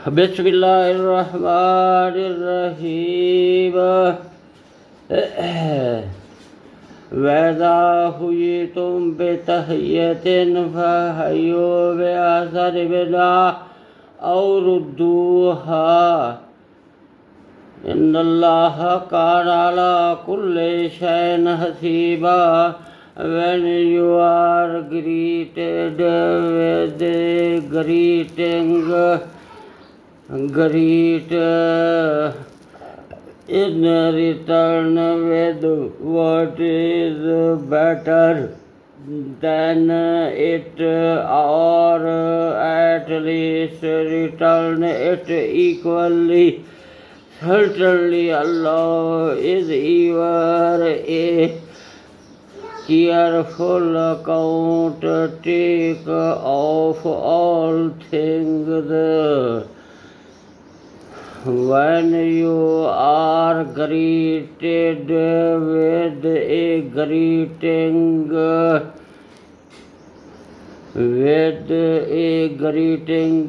बिस्मिल्लाहिर्रहमानिर्रहीम। वैज़ा हुय्यितुम बितहिय्यतिन फहय्यू बिअहसनि मिन्हा औ रुद्दूहा इन्नल्लाहा काना अला कुल्लि शैइन Haseeba. When you are greeted with greeting, greet in return with what is better than it, or at least return it equally. Certainly Allah is ever a careful account take of all things. When you are greeted with a greeting,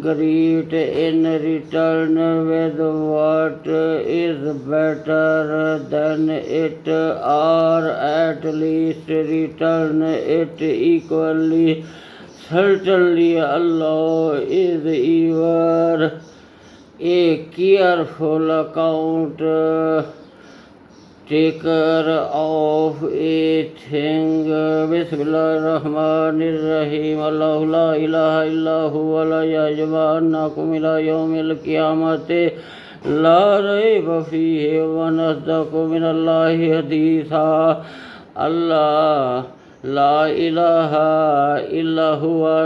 greet in return with what is better than it, or at least return it equally. Certainly Allah is ever a careful account taker of a thing. Bismillahirrahmanirrahim. Allahu la ilaha illa huwa la yajma'annakum ila yawmil qiyamati la rayba fihi wa nasdaqu minallahi haditha. Allah la ilaha illa huwa.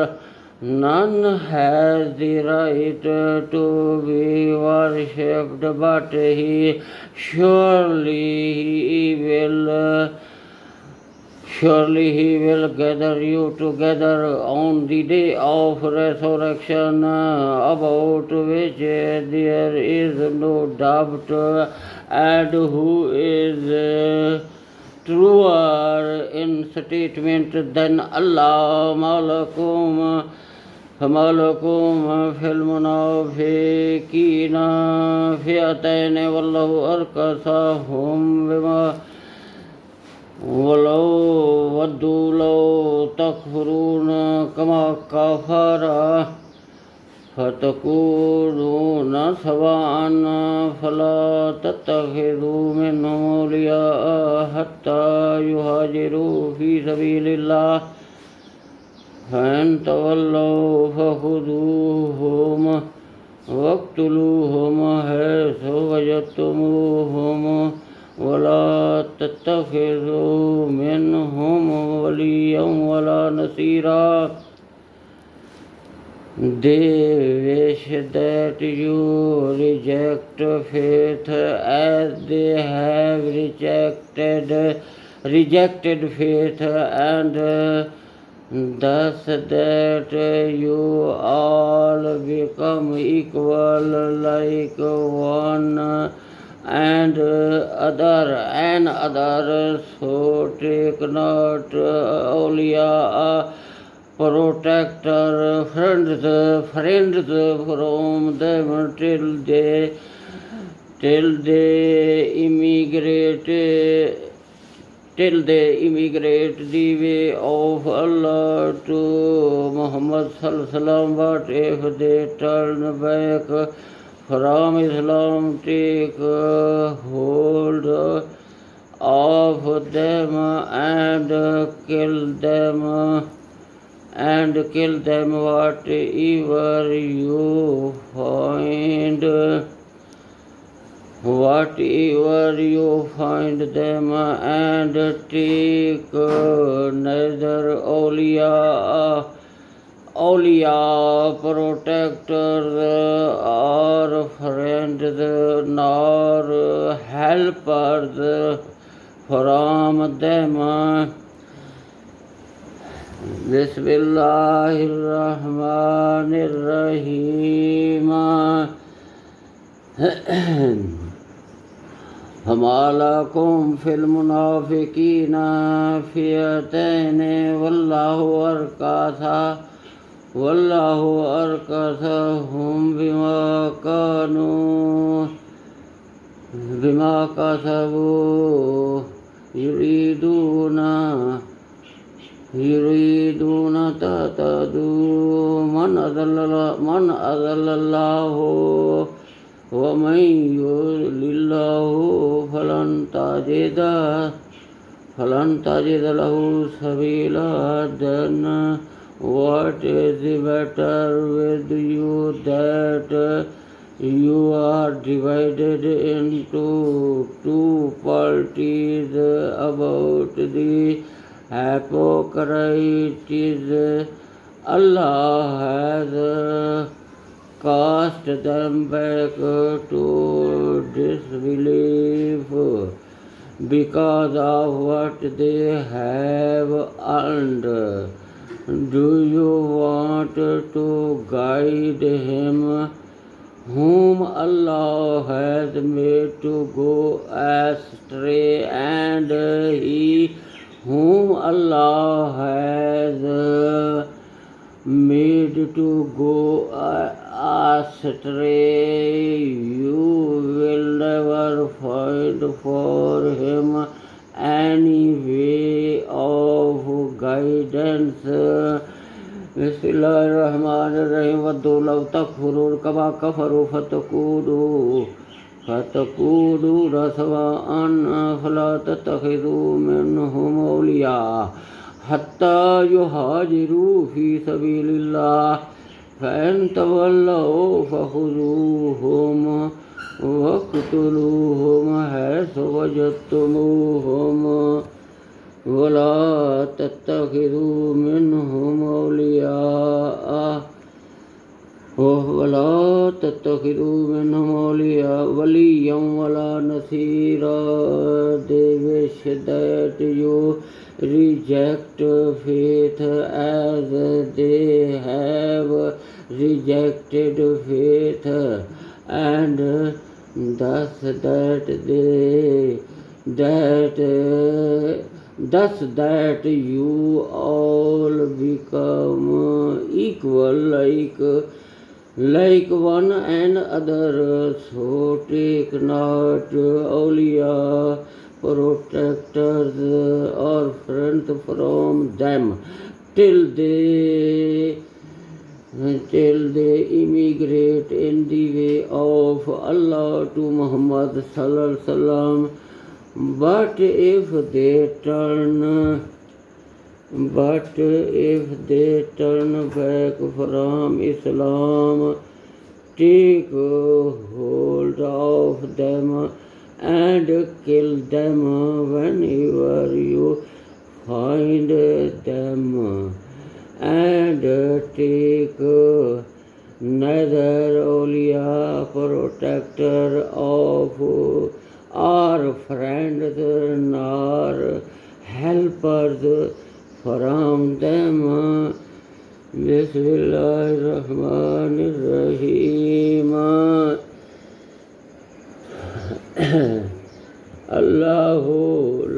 None has the right to be worshipped but He. Surely He will gather you together on the day of resurrection, about which there is no doubt, and who is truer in statement than Allah. فَمَالَكُمْ فِي الْمُنَافِقِينَ فِئَتَيْنِ وَاللَّهُ أَرْكَسَهُمْ بِمَا وَلَوْ وَدُّوا لَوْ تَكْفُرُونَ كَمَا كَفَرُوا فَتَكُونُونَ سَوَاءً فَلَا تَتَّخِذُوا مِنْهُمْ أَوْلِيَاءَ حَتَّى يُهَاجِرُوا فِي سَبِيلِ اللَّهِ فَإِنْ تَوَلَّوْا فَخُذُوهُمْ وَاقْتُلُوهُمْ حَيْثُ وَجَدتُّمُوهُمْ وَلَا تَتَّخِذُوا مِنْهُمْ وَلِيًّا وَلَا نَصِيرًا. They wish that you reject faith as they have rejected faith, and thus that you all become equal like one another. So take not awliya, protector, friends from them till they immigrate the way of Allah to Muhammad sallallahu alaihi wasallam. But if they turn back from Islam, take hold of them and kill them, whatever you find them, and take neither awliya, protectors or friends, nor helpers from them. Bismillahirrahmanirrahim. فَمَا لَكُمْ فِي الْمُنَافِقِينَ فِئَتَيْنِ وَاللَّهُ أَرْكَسَهُمْ वल्लाहु अरकसहुम बिमा कसबू युरीदून ततदू मन अज़ल्लल्लाहु वमन युज़लिल्लाहु फलन तजिद लहू सबीला। Then what is the matter with you that you are divided into two parties about the hypocrites? Allah has cast them back to disbelief because of what they have earned. Do you want to guide him whom Allah has made to go astray, and he whom Allah has made to go astray? You will never find for him any way of guidance. बिस्मिल्लाहिर्रहमानिर्रहीम। वद्दू लौ तकफुरून कमा कफरू फतकूनून सवाअन फला तत्तखिज़ू मिनहुम औलिया हत्ता युहाजिरू फी सबीलिल्लाह फ़इन तवल्लौ फ़ख़ुज़ूहुम वक़्तुलूहुम हैसु वजदतुमूहुम वला तत्तखिज़ू मिनहुम औलिया वलिय्यन वला Nasira. They wish that you reject faith as they have rejected faith, and thus that you all become equal like one another. So take not awliya, protectors or friends from them till they immigrate in the way of Allah to Muhammad sallallahu alaihi wasallam. But if they turn back from Islam, take hold of them and kill them whenever you find them, and take neither awliya, protector of our friends, nor helpers from them. Bismillahirrahmanirrahim. Allahu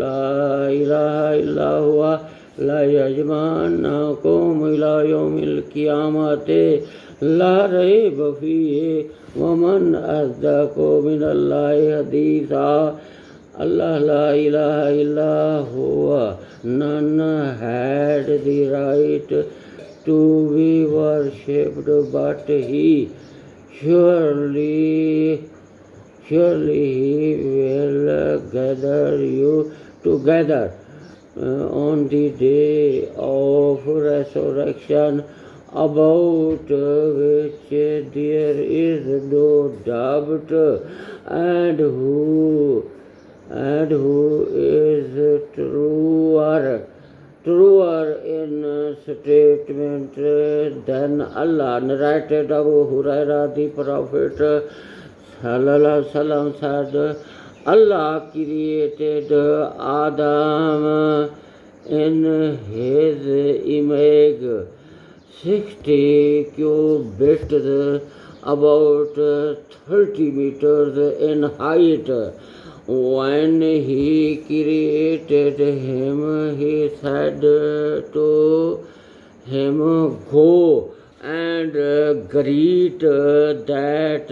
la ilaha illa huwa la yajma'annakum ila yawmil qiyamati la rayba fihi wa man asdaqu minallahi haditha. Allah la ilaha illa huwa, none had the right to be worshipped but he. Surely he will gather you together on the day of resurrection, about which there is no doubt, and who is truer in statement than Allah. Narrated Abu Huraira, the Prophet sallallahu alaihi wasallam said, Allah created Adam in his image, 60 cubits, about 30 meters in height. When he created him, he said to him, Go and greet that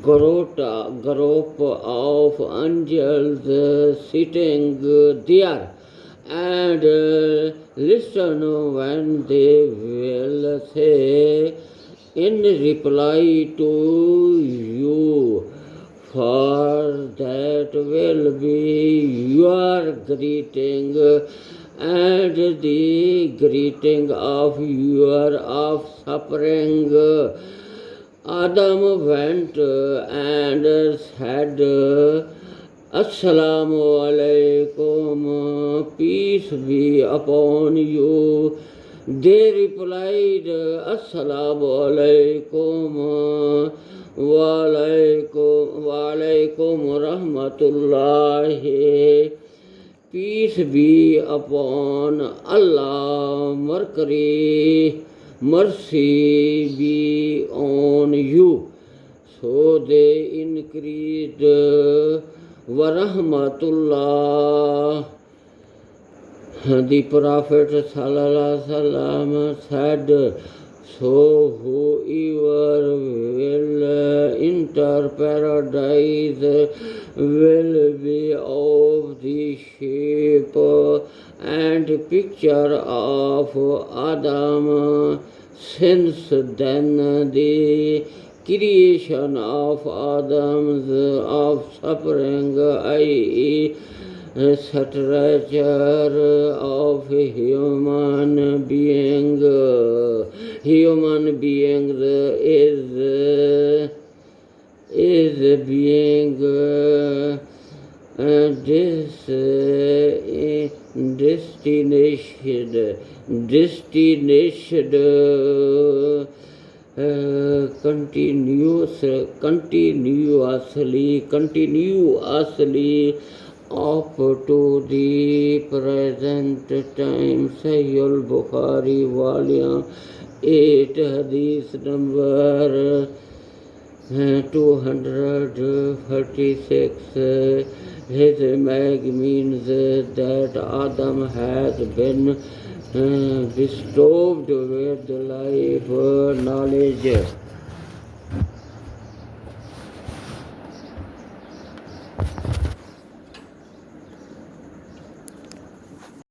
group of angels sitting there, and listen when they will say in reply to you, for that will be your greeting and the greeting of your offspring. Adam went and said, Assalamu alaikum, peace be upon you. They replied, Assalamu alaikum, wa alaikum rahmatullahi. Peace be upon Allah, mercy be on you. So they increased wa rahmatullah. The Prophet ﷺ said, so whoever will enter paradise will be of the shape and picture of Adam. Since then the creation of Adam's offspring, i.e. stature of human beings is being continuously up to the present time. Sahih al-Bukhari, volume 8, hadith number 236. His mag means that Adam has been bestowed with life, knowledge,